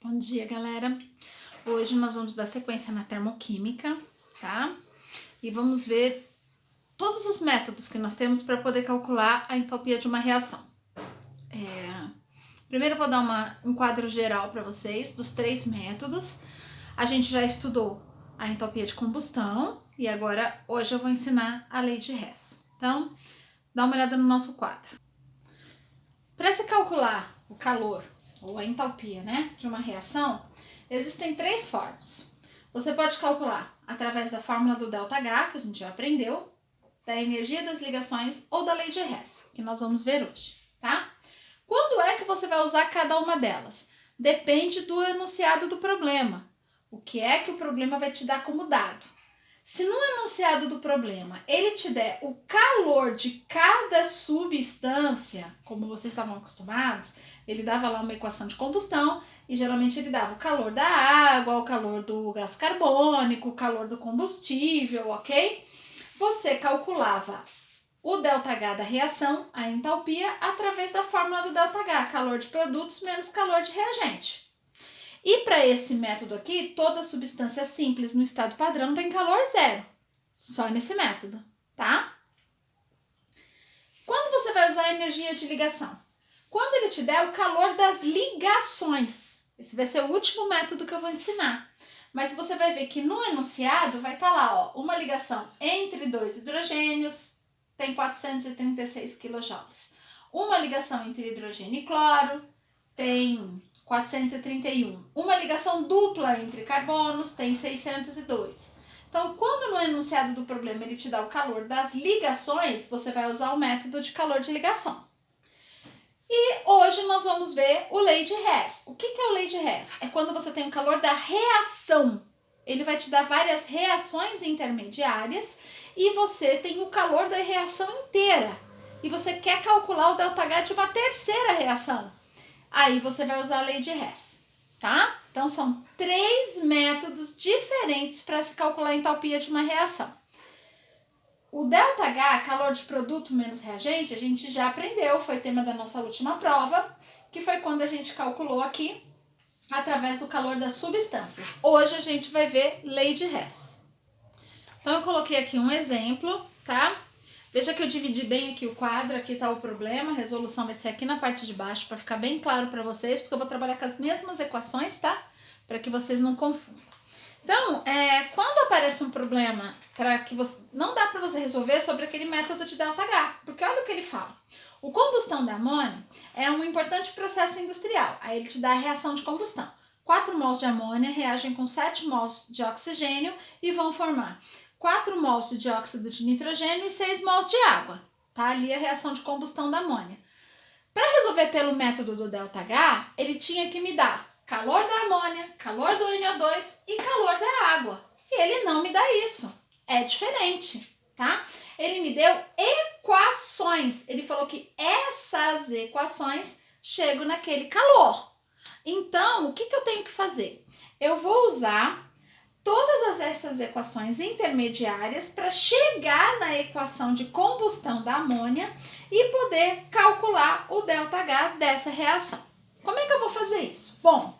Bom dia, galera. Hoje nós vamos dar sequência na termoquímica, tá? E vamos ver todos os métodos que nós temos para poder calcular a entalpia de uma reação. Primeiro eu vou dar um quadro geral para vocês dos 3 métodos. A gente já estudou a entalpia de combustão e agora hoje eu vou ensinar a lei de Hess. Então, dá uma olhada no nosso quadro. Para se calcular o calor ou a entalpia, né, de uma reação, existem 3 formas. Você pode calcular através da fórmula do ΔH, que a gente já aprendeu, da energia das ligações ou da lei de Hess, que nós vamos ver hoje, tá? Quando é que você vai usar cada uma delas? Depende do enunciado do problema. O que é que o problema vai te dar como dado? Se no enunciado do problema ele te der o calor de cada substância, como vocês estavam acostumados, ele dava lá uma equação de combustão e geralmente ele dava o calor da água, o calor do gás carbônico, o calor do combustível, ok? Você calculava o ΔH da reação, a entalpia, através da fórmula do ΔH, calor de produtos menos calor de reagente. E para esse método aqui, toda substância simples no estado padrão tem calor zero. Só nesse método, tá? Quando você vai usar a energia de ligação? Quando ele te der o calor das ligações. Esse vai ser o último método que eu vou ensinar. Mas você vai ver que no enunciado vai estar lá, ó, uma ligação entre 2 hidrogênios, tem 436 kJ. Uma ligação entre hidrogênio e cloro, tem 431. Uma ligação dupla entre carbonos tem 602. Então, quando no enunciado do problema ele te dá o calor das ligações, você vai usar o método de calor de ligação. E hoje nós vamos ver o lei de Hess. O que é o lei de Hess? É quando você tem o calor da reação. Ele vai te dar várias reações intermediárias e você tem o calor da reação inteira. E você quer calcular o ΔH de uma terceira reação. Aí você vai usar a lei de Hess, tá? Então, são 3 métodos diferentes para se calcular a entalpia de uma reação. O ΔH, calor de produto menos reagente, a gente já aprendeu, foi tema da nossa última prova, que foi quando a gente calculou aqui através do calor das substâncias. Hoje a gente vai ver lei de Hess. Então, eu coloquei aqui um exemplo, tá? Veja que eu dividi bem aqui o quadro, aqui tá o problema, a resolução vai ser aqui na parte de baixo para ficar bem claro para vocês, porque eu vou trabalhar com as mesmas equações, tá? Para que vocês não confundam. Então, quando aparece um problema não dá para você resolver sobre aquele método de ΔH, porque olha o que ele fala. O combustão da amônia é um importante processo industrial, aí ele te dá a reação de combustão. 4 mols de amônia reagem com 7 mols de oxigênio e vão formar 4 mols de dióxido de nitrogênio e 6 mols de água. Tá ali a reação de combustão da amônia. Para resolver pelo método do ΔH, ele tinha que me dar calor da amônia, calor do NO2 e calor da água. E ele não me dá isso. É diferente, tá? Ele me deu equações. Ele falou que essas equações chegam naquele calor. Então, o que eu tenho que fazer? Eu vou usar todas essas equações intermediárias para chegar na equação de combustão da amônia e poder calcular o ΔH dessa reação. Como é que eu vou fazer isso? Bom,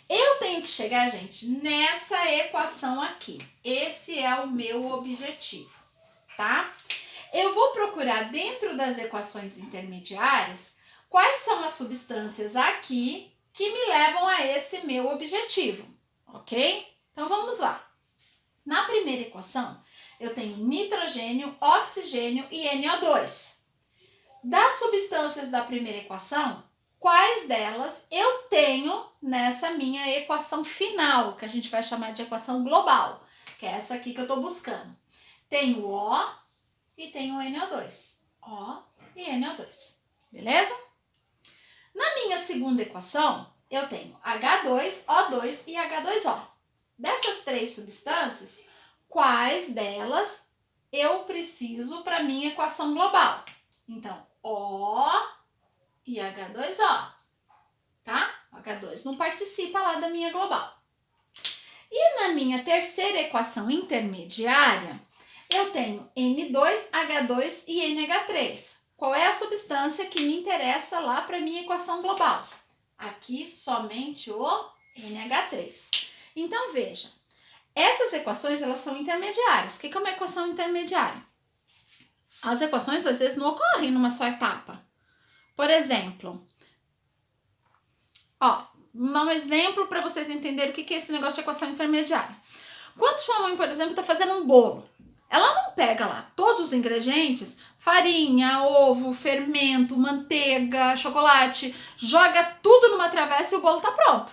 eu tenho que chegar, gente, nessa equação aqui. Esse é o meu objetivo, tá? Eu vou procurar dentro das equações intermediárias quais são as substâncias aqui que me levam a esse meu objetivo, ok? Então, vamos lá. Na primeira equação, eu tenho nitrogênio, oxigênio e NO2. Das substâncias da primeira equação, quais delas eu tenho nessa minha equação final, que a gente vai chamar de equação global, que é essa aqui que eu estou buscando. Tenho O e tenho NO2. O e NO2. Beleza? Na minha segunda equação, eu tenho H2, O2 e H2O. Dessas 3 substâncias, quais delas eu preciso para minha equação global? Então, O e H2O, tá? O H2 não participa lá da minha global. E na minha terceira equação intermediária, eu tenho N2, H2 e NH3. Qual é a substância que me interessa lá para minha equação global? Aqui somente o NH3. Então, veja, essas equações, elas são intermediárias. O que é uma equação intermediária? As equações, às vezes, não ocorrem numa só etapa. Por exemplo, vou dar um exemplo para vocês entenderem o que é esse negócio de equação intermediária. Quando sua mãe, por exemplo, está fazendo um bolo, ela não pega lá todos os ingredientes, farinha, ovo, fermento, manteiga, chocolate, joga tudo numa travessa e o bolo tá pronto.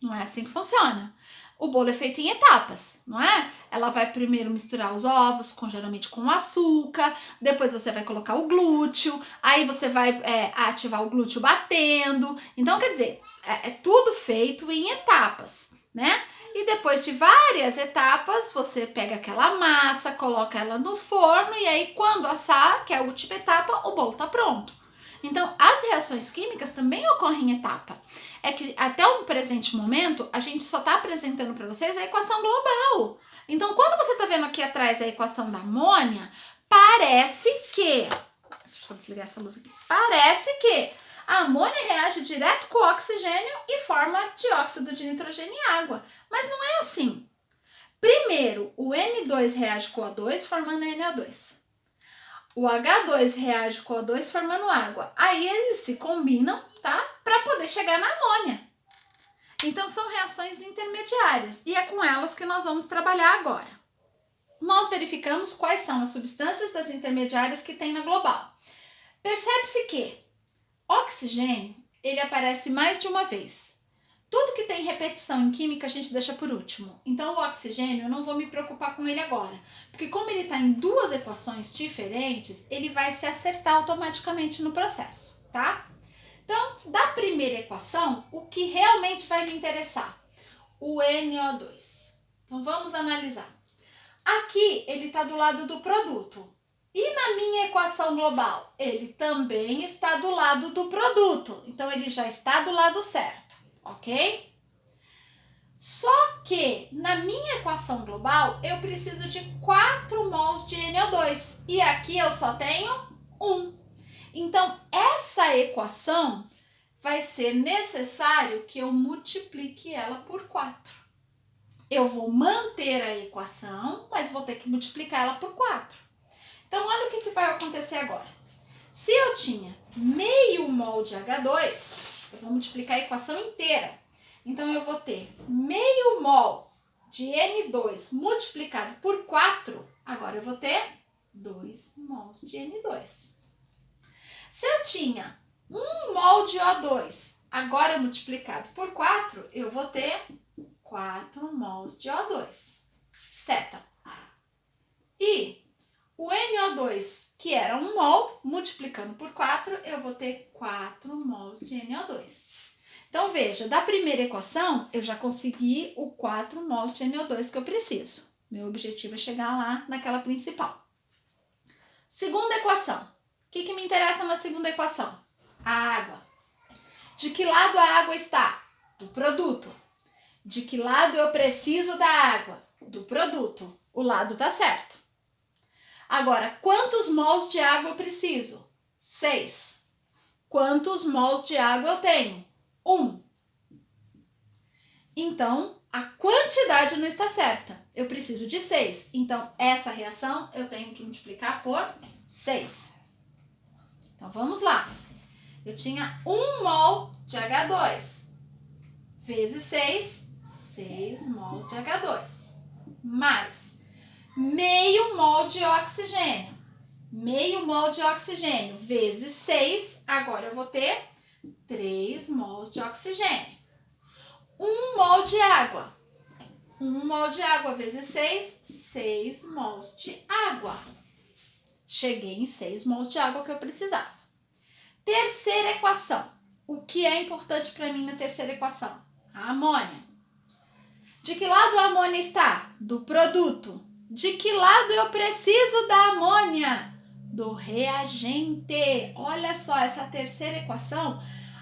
Não é assim que funciona. O bolo é feito em etapas, não é? Ela vai primeiro misturar os ovos, geralmente com açúcar, depois você vai colocar o glúten, aí você vai ativar o glúten batendo. Então, quer dizer, é tudo feito em etapas, né? E depois de várias etapas, você pega aquela massa, coloca ela no forno e aí quando assar, que é a última etapa, o bolo tá pronto. Então, as reações químicas também ocorrem em etapa. É que até o presente momento, a gente só está apresentando para vocês a equação global. Então, quando você está vendo aqui atrás a equação da amônia, parece que... Deixa eu desligar essa luz aqui. Parece que a amônia reage direto com o oxigênio e forma dióxido de nitrogênio e água. Mas não é assim. Primeiro, o N2 reage com o O2 formando NO2. O H2 reage com o O2 formando água. Aí eles se combinam, tá? Para poder chegar na amônia. Então são reações intermediárias e é com elas que nós vamos trabalhar agora. Nós verificamos quais são as substâncias das intermediárias que tem na global. Percebe-se que oxigênio, ele aparece mais de uma vez. Tudo que tem repetição em química a gente deixa por último. Então, o oxigênio, eu não vou me preocupar com ele agora. Porque como ele está em duas equações diferentes, ele vai se acertar automaticamente no processo, tá? Então, da primeira equação, o que realmente vai me interessar? O NO2. Então, vamos analisar. Aqui, ele está do lado do produto. E na minha equação global, ele também está do lado do produto. Então, ele já está do lado certo. Ok? Só que na minha equação global eu preciso de 4 mols de NO2 e aqui eu só tenho 1. Então essa equação vai ser necessário que eu multiplique ela por 4. Eu vou manter a equação, mas vou ter que multiplicar ela por 4. Então olha o que vai acontecer agora. Se eu tinha meio mol de H2, eu vou multiplicar a equação inteira. Então, eu vou ter meio mol de N2 multiplicado por 4. Agora, eu vou ter 2 mols de N2. Se eu tinha 1 mol de O2, agora multiplicado por 4, eu vou ter 4 mols de O2. Certo? E o NO2, que era 1 mol, multiplicando por 4, eu vou ter 4 mols de NO2. Então, veja, da primeira equação, eu já consegui o 4 mols de NO2 que eu preciso. Meu objetivo é chegar lá naquela principal. Segunda equação. O que me interessa na segunda equação? A água. De que lado a água está? Do produto. De que lado eu preciso da água? Do produto. O lado está certo. Agora, quantos mols de água eu preciso? 6. Quantos mols de água eu tenho? 1. Então, a quantidade não está certa. Eu preciso de 6. Então, essa reação eu tenho que multiplicar por 6. Então, vamos lá. Eu tinha 1 mol de H2 vezes 6, 6 mols de H2. Mais meio mol de oxigênio. Meio mol de oxigênio vezes 6, agora eu vou ter 3 mols de oxigênio. 1 mol de água. 1 mol de água vezes 6, 6 mols de água. Cheguei em 6 mols de água que eu precisava. Terceira equação. O que é importante para mim na terceira equação? A amônia. De que lado a amônia está? Do produto. De que lado eu preciso da amônia? Do reagente. Olha só, essa terceira equação,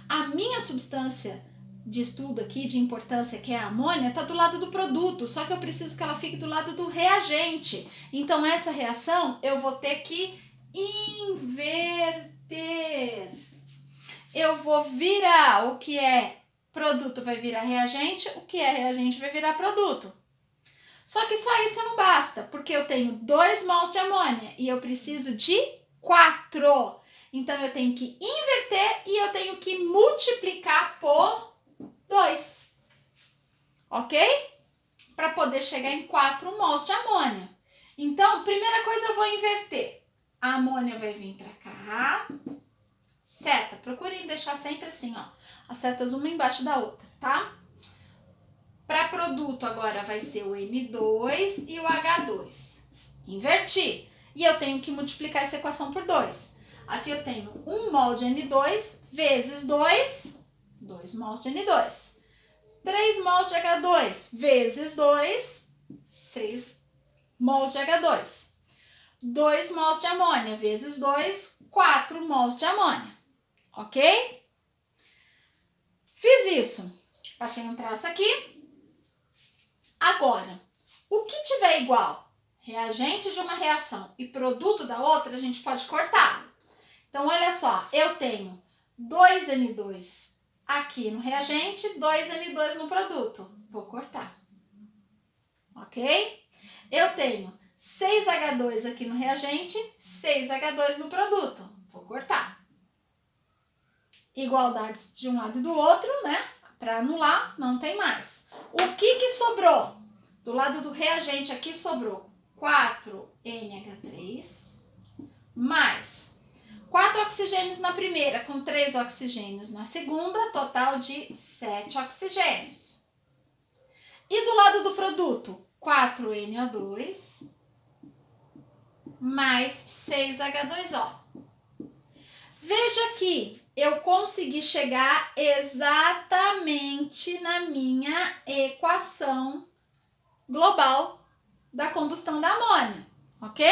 a minha substância de estudo aqui, de importância, que é a amônia, está do lado do produto, só que eu preciso que ela fique do lado do reagente. Então, essa reação eu vou ter que inverter. Eu vou virar o que é produto vai virar reagente, o que é reagente vai virar produto. Só que só isso não basta, porque eu tenho 2 mols de amônia e eu preciso de 4. Então, eu tenho que inverter e eu tenho que multiplicar por 2. Ok? Para poder chegar em 4 mols de amônia. Então, primeira coisa, eu vou inverter. A amônia vai vir para cá. Seta. Procurem deixar sempre assim, ó. As setas uma embaixo da outra, tá? Para produto agora vai ser o N2 e o H2. Inverti. E eu tenho que multiplicar essa equação por 2. Aqui eu tenho 1 mol de N2 vezes 2, 2 mols de N2. 3 mols de H2 vezes 2, 6 mols de H2. 2 mols de amônia vezes 2, 4 mols de amônia. Ok? Fiz isso. Passei um traço aqui. Agora, o que tiver igual reagente de uma reação e produto da outra, a gente pode cortar. Então, olha só, eu tenho 2N2 aqui no reagente, 2N2 no produto. Vou cortar. Ok? Eu tenho 6H2 aqui no reagente, 6H2 no produto. Vou cortar. Igualdades de um lado e do outro, né? Para anular, não tem mais. O que sobrou? Do lado do reagente aqui sobrou 4NH3 mais 4 oxigênios na primeira com 3 oxigênios na segunda, total de 7 oxigênios. E do lado do produto, 4NO2 mais 6H2O. Veja que eu consegui chegar exatamente na minha equação global da combustão da amônia, ok?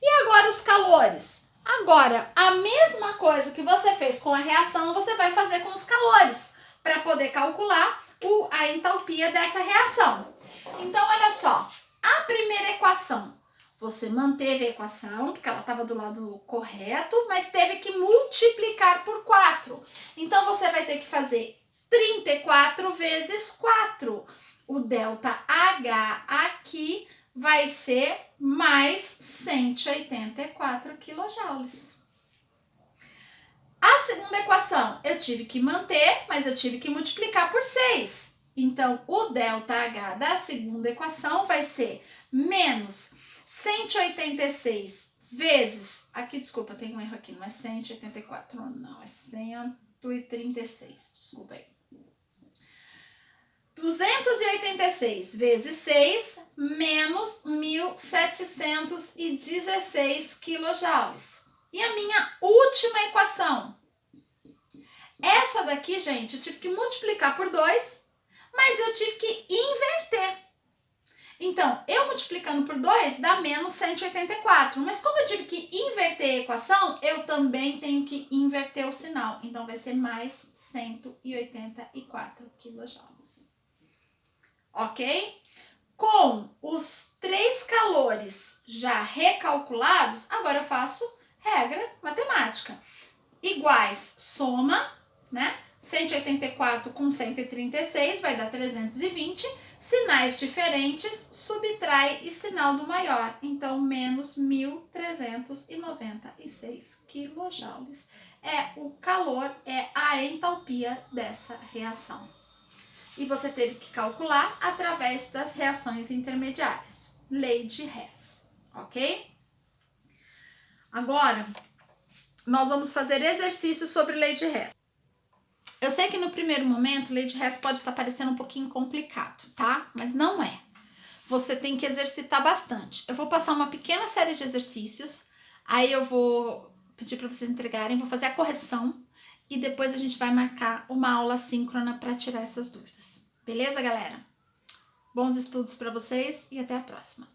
E agora os calores. Agora, a mesma coisa que você fez com a reação, você vai fazer com os calores, para poder calcular a entalpia dessa reação. Então, olha só, a primeira equação, você manteve a equação, porque ela estava do lado correto, mas teve que multiplicar por 4. Então, você vai ter que fazer 34 vezes 4. O delta H aqui vai ser mais 184 quilojoules. A segunda equação eu tive que manter, mas eu tive que multiplicar por 6. Então, o delta H da segunda equação vai ser menos 186 vezes... Aqui, desculpa, tem um erro aqui, não é 184, não, é 136, desculpa aí. 286 vezes 6 menos 1.716 quilojoules. E a minha última equação. Essa daqui, gente, eu tive que multiplicar por 2, mas eu tive que inverter. Então, eu multiplicando por 2 dá menos 184. Mas como eu tive que inverter a equação, eu também tenho que inverter o sinal. Então, vai ser mais 184 quilojoules. Ok? Com os 3 calores já recalculados, agora eu faço regra matemática. Iguais, soma, né? 184 com 136 vai dar 320. Sinais diferentes, subtrai e sinal do maior. Então, menos 1.396 quilojoules. O calor, é a entalpia dessa reação. E você teve que calcular através das reações intermediárias. Lei de Hess, ok? Agora, nós vamos fazer exercícios sobre lei de Hess. Eu sei que no primeiro momento, lei de Hess pode estar parecendo um pouquinho complicado, tá? Mas não é. Você tem que exercitar bastante. Eu vou passar uma pequena série de exercícios, aí eu vou pedir para vocês entregarem, vou fazer a correção e depois a gente vai marcar uma aula síncrona para tirar essas dúvidas. Beleza, galera? Bons estudos para vocês e até a próxima.